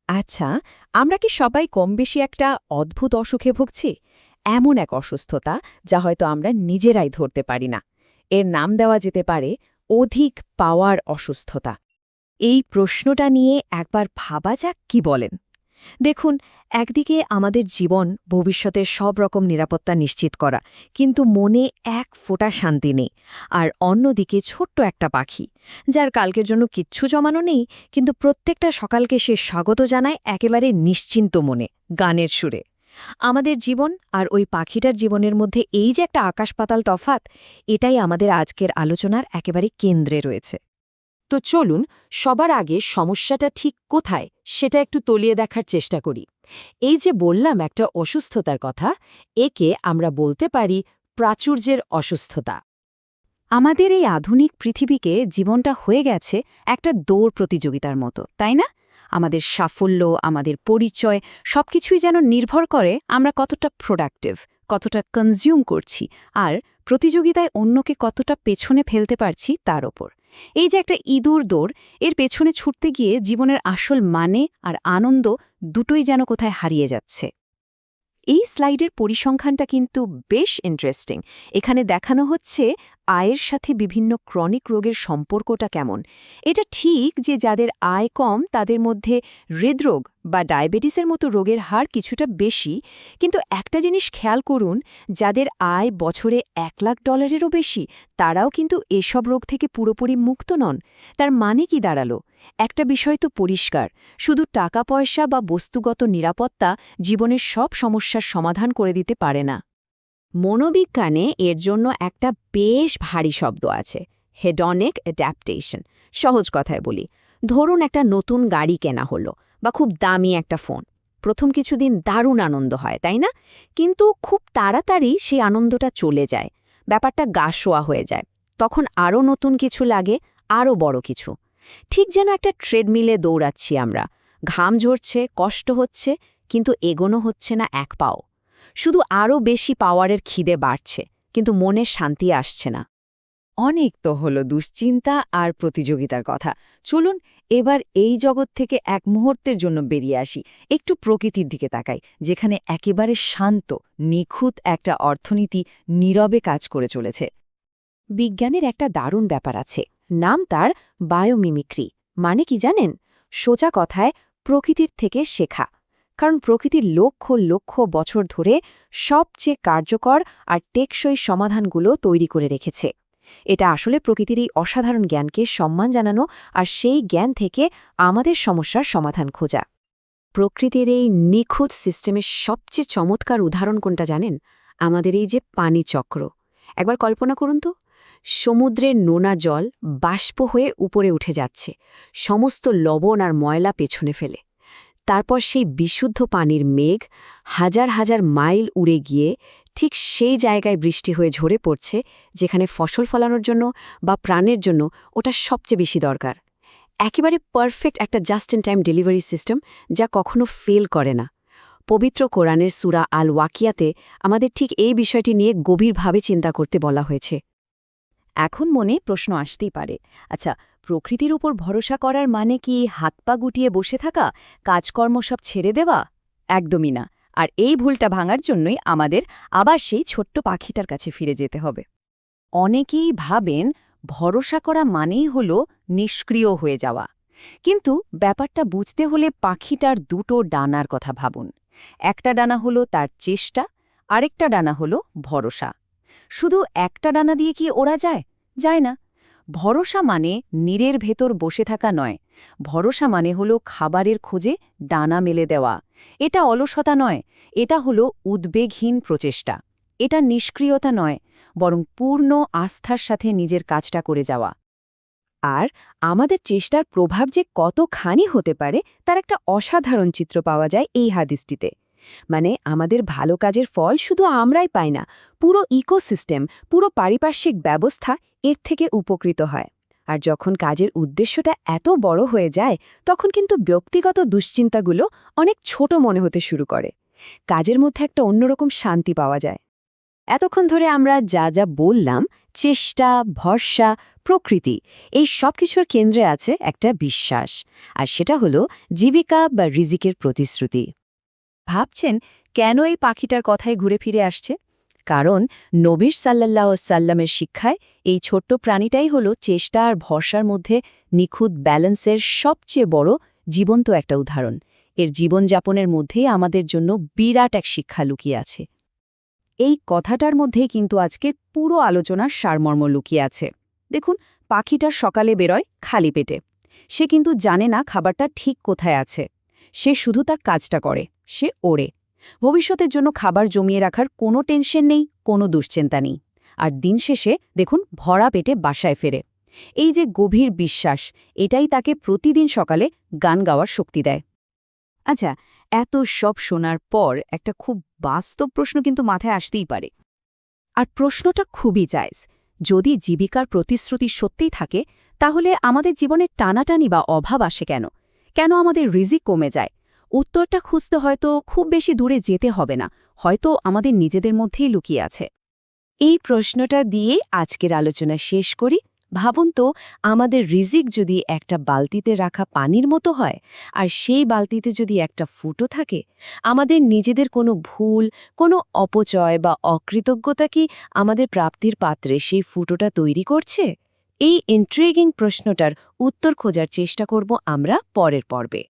আচ্ছা, আমরা কি সবাই কমবেশি একটা অদ্ভুত অসুখে ভুগছি? এমন এক অসুস্থতা যা হয়তো আমরা নিজেরাই ধরতে পারি না। এর নাম দেওয়া যেতে পারে অধিক পাওয়ার অসুস্থতা। এই প্রশ্নটা নিয়ে একবার ভাবা যাক, কি বলেন? দেখুন, একদিকে আমাদের জীবন, ভবিষ্যতের সব রকম নিরাপত্তা নিশ্চিত করা, কিন্তু মনে এক ফোঁটা শান্তি নেই। আর অন্যদিকে ছোট্ট একটা পাখি, যার কালকের জন্য কিচ্ছু জমানো নেই, কিন্তু প্রত্যেকটা সকালকে সে স্বাগত জানায় একেবারে নিশ্চিন্ত মনে, গানের সুরে। আমাদের জীবন আর ওই পাখিটার জীবনের মধ্যে এই যে একটা আকাশ-পাতাল তফাত, এটাই আমাদের আজকের আলোচনার একেবারে কেন্দ্রে রয়েছে। তো চলুন সবার আগে সমস্যাটা ঠিক কোথায় সেটা একটু তলিয়ে দেখার চেষ্টা করি। এই যে বললাম একটা অসুস্থতার কথা, একে আমরা বলতে পারি প্রাচুর্যের অসুস্থতা। আমাদের এই আধুনিক পৃথিবীকে জীবনটা হয়ে গেছে একটা দৌড় প্রতিযোগিতার মতো, তাই না? আমাদের সাফল্য, আমাদের পরিচয় সবকিছুই যেন নির্ভর করে আমরা কতটা প্রোডাক্টিভ, কতটা কনজিউম করছি, আর প্রতিযোগিতায় অন্যকে কতটা পেছনে ফেলতে পারছি তার ওপর। এই যে একটা ইঁদুর দৌড়, এর পেছনে ছুটতে গিয়ে জীবনের আসল মানে আর আনন্দ দুটোই যেন কোথায় হারিয়ে যাচ্ছে। এই স্লাইডের পরিসংখ্যানটা কিন্তু বেশ ইন্টারেস্টিং। এখানে দেখানো হচ্ছে আয়ের সাথে বিভিন্ন ক্রনিক রোগের সম্পর্কটা কেমন। এটা ঠিক যে যাদের আয় কম তাদের মধ্যে হৃদরোগ বা ডায়াবেটিসের মতো রোগের হার কিছুটা বেশি, কিন্তু একটা জিনিস খেয়াল করুন, যাদের আয় বছরে $1,00,000-এরও বেশি তারাও কিন্তু এসব রোগ থেকে পুরোপুরি মুক্ত নন। তার মানে কি দাঁড়ালো? একটা বিষয় তো পরিষ্কার, শুধু টাকা পয়সা বা বস্তুগত নিরাপত্তা জীবনের সব সমস্যার সমাধান করে দিতে পারে না। মনোবিজ্ঞানে এর জন্য একটা বেশ ভারী শব্দ আছে, হেডনিক অ্যাডাপ্টেশন। সহজ কথায় বলি, ধরুন একটা নতুন গাড়ি কেনা হলো বা খুব দামি একটা ফোন। প্রথম কিছুদিন দারুণ আনন্দ হয়, তাই না? কিন্তু খুব তাড়াতাড়ি সেই আনন্দটা চলে যায়, ব্যাপারটা গা শোয়া হয়ে যায়। তখন আরও নতুন কিছু লাগে, আরও বড় কিছু। ঠিক যেন একটা ট্রেডমিলে দৌড়াচ্ছি আমরা, ঘাম ঝরছে, কষ্ট হচ্ছে, কিন্তু এগোনো হচ্ছে না এক পাও। শুধু আরও বেশি পাওয়ারের খিদে বাড়ছে, কিন্তু মনে শান্তি আসছে না। অনেক তো হলো দুশ্চিন্তা আর প্রতিযোগিতার কথা। চলুন এবার এই জগৎ থেকে এক মুহূর্তের জন্য বেরিয়ে আসি, একটু প্রকৃতির দিকে তাকাই, যেখানে একেবারে শান্ত, নিখুঁত একটা অর্থনীতি নীরবে কাজ করে চলেছে। বিজ্ঞানের একটা দারুণ ব্যাপার আছে, নাম তার বায়োমিমিক্রি। মানে কি জানেন? সোজা কথায় প্রকৃতির থেকে শেখা। কারণ প্রকৃতির লক্ষ লক্ষ বছর ধরে সবচেয়ে কার্যকর আর টেকসই সমাধানগুলো তৈরি করে রেখেছে। এটা আসলে প্রকৃতির এই অসাধারণ জ্ঞানকে সম্মান জানানো আর সেই জ্ঞান থেকে আমাদের সমস্যার সমাধান খোঁজা। প্রকৃতির এই নিখুঁত সিস্টেমের সবচেয়ে চমৎকার উদাহরণ কোনটা জানেন? আমাদের এই যে পানি চক্র। একবার কল্পনা করুন তো, সমুদ্রের নোনা জল বাষ্প হয়ে উপরে উঠে যাচ্ছে, সমস্ত লবণ আর ময়লা পেছনে ফেলে। তারপর সেই বিশুদ্ধ পানির মেঘ হাজার হাজার মাইল উড়ে গিয়ে ঠিক সেই জায়গায় বৃষ্টি হয়ে ঝরে পড়ছে, যেখানে ফসল ফলানোর জন্য বা প্রাণের জন্য ওটা সবচেয়ে বেশি দরকার। একেবারে পারফেক্ট একটা just in time delivery system, যা কখনো ফেল করে না। পবিত্র কোরআনের সূরা আল ওয়াকিয়াতে আমাদের ঠিক এই বিষয়টি নিয়ে গভীরভাবে চিন্তা করতে বলা হয়েছে। এখন মনে প্রশ্ন আসতেই পারে, আচ্ছা, প্রকৃতির উপর ভরসা করার মানে কি হাত পা গুটিয়ে বসে থাকা, কাজকর্ম সব ছেড়ে দেওয়া? একদমই না। আর এই ভুলটা ভাঙার জন্যই আমাদের আবার সেই ছোট্ট পাখিটার কাছে ফিরে যেতে হবে। অনেকেই ভাবেন ভরসা করা মানেই হল নিষ্ক্রিয় হয়ে যাওয়া, কিন্তু ব্যাপারটা বুঝতে হলে পাখিটার দুটো ডানার কথা ভাবুন। একটা ডানা হলো তার চেষ্টা, আরেকটা ডানা হলো ভরসা। শুধু একটা ডানা দিয়ে কি ওড়া যায়? যায় না। ভরসা মানে নীরের ভেতর বসে থাকা নয়, ভরসা মানে হলো খাবারের খোঁজে ডানা মেলে দেওয়া। এটা অলসতা নয়, এটা হলো উদ্বেগহীন প্রচেষ্টা। এটা নিষ্ক্রিয়তা নয়, বরং পূর্ণ আস্থার সাথে নিজের কাজটা করে যাওয়া। আর আমাদের চেষ্টার প্রভাব যে কতখানি হতে পারে তার একটা অসাধারণ চিত্র পাওয়া যায় এই হাদিসটিতে। মানে আমাদের ভালো কাজের ফল শুধু আমরাই পাই না, পুরো ইকোসিস্টেম, পুরো পারিপার্শ্বিক ব্যবস্থা এর থেকে উপকৃত হয়। আর যখন কাজের উদ্দেশ্যটা এত বড় হয়ে যায়, তখন কিন্তু ব্যক্তিগত দুশ্চিন্তাগুলো অনেক ছোট মনে হতে শুরু করে। কাজের মধ্যে একটা অন্যরকম শান্তি পাওয়া যায়। এতক্ষণ ধরে আমরা যা যা বললাম চেষ্টা, ভরসা, প্রকৃতি এই সব কিছুর কেন্দ্রে আছে একটা বিশ্বাস, আর সেটা হলো জীবিকা বা রিজিকের প্রতিশ্রুতি। ভাবছেন কেন এই পাখিটার কথায় ঘুরে ফিরে আসছে? কারণ নবীর সাল্লাল্লাহু সাল্লামের শিক্ষায় এই ছোট্ট প্রাণীটাই হলো চেষ্টা আর ভরসার মধ্যে নিখুঁত ব্যালেন্সের সবচেয়ে বড় জীবন্ত একটা উদাহরণ। এর জীবনযাপনের মধ্যেই আমাদের জন্য বিরাট এক শিক্ষা লুকিয়ে আছে। এই কথাটার মধ্যেই কিন্তু আজকের পুরো আলোচনার সারমর্ম লুকিয়ে আছে। দেখুন, পাখিটা সকালে বেরোয় খালি পেটে। সে কিন্তু জানে না খাবারটা ঠিক কোথায় আছে। সে শুধু তার কাজটা করে, সে ওড়ে। ভবিষ্যতের জন্য খাবার জমিয়ে রাখার কোনো টেনশন নেই, কোনো দুশ্চিন্তা নেই। আর দিন শেষে দেখুন ভরা পেটে বাসায় ফেরে। এই যে গভীর বিশ্বাস, এটাই তাকে প্রতিদিন সকালে গান গাওয়ার শক্তি দেয়। আচ্ছা, এত সব শোনার পর একটা খুব বাস্তব প্রশ্ন কিন্তু মাথায় আসতেই পারে। আর প্রশ্নটা খুবই জায়েজ। যদি জীবিকার প্রতিশ্রুতি সত্যিই থাকে, তাহলে আমাদের জীবনে টানাটানি বা অভাব আসে কেন? কেন আমাদের রিজিক কমে যায়? উত্তরটা খুঁজতে হয়তো খুব বেশি দূরে যেতে হবে না, হয়তো আমাদের নিজেদের মধ্যেই লুকিয়ে আছে। এই প্রশ্নটা দিয়ে আজকের আলোচনা শেষ করি। ভাবুন তো, আমাদের রিজিক যদি একটা বালতিতে রাখা পানির মতো হয়, আর সেই বালতিতে যদি একটা ফুটো থাকে, আমাদের নিজেদের কোনো ভুল, কোনো অপচয় বা অকৃতজ্ঞতা কি আমাদের প্রাপ্তির পাত্রে সেই ফুটোটা তৈরি করছে? এই ইন্ট্রিগিং প্রশ্নটার উত্তর খোঁজার চেষ্টা করব আমরা পরের পর্বে।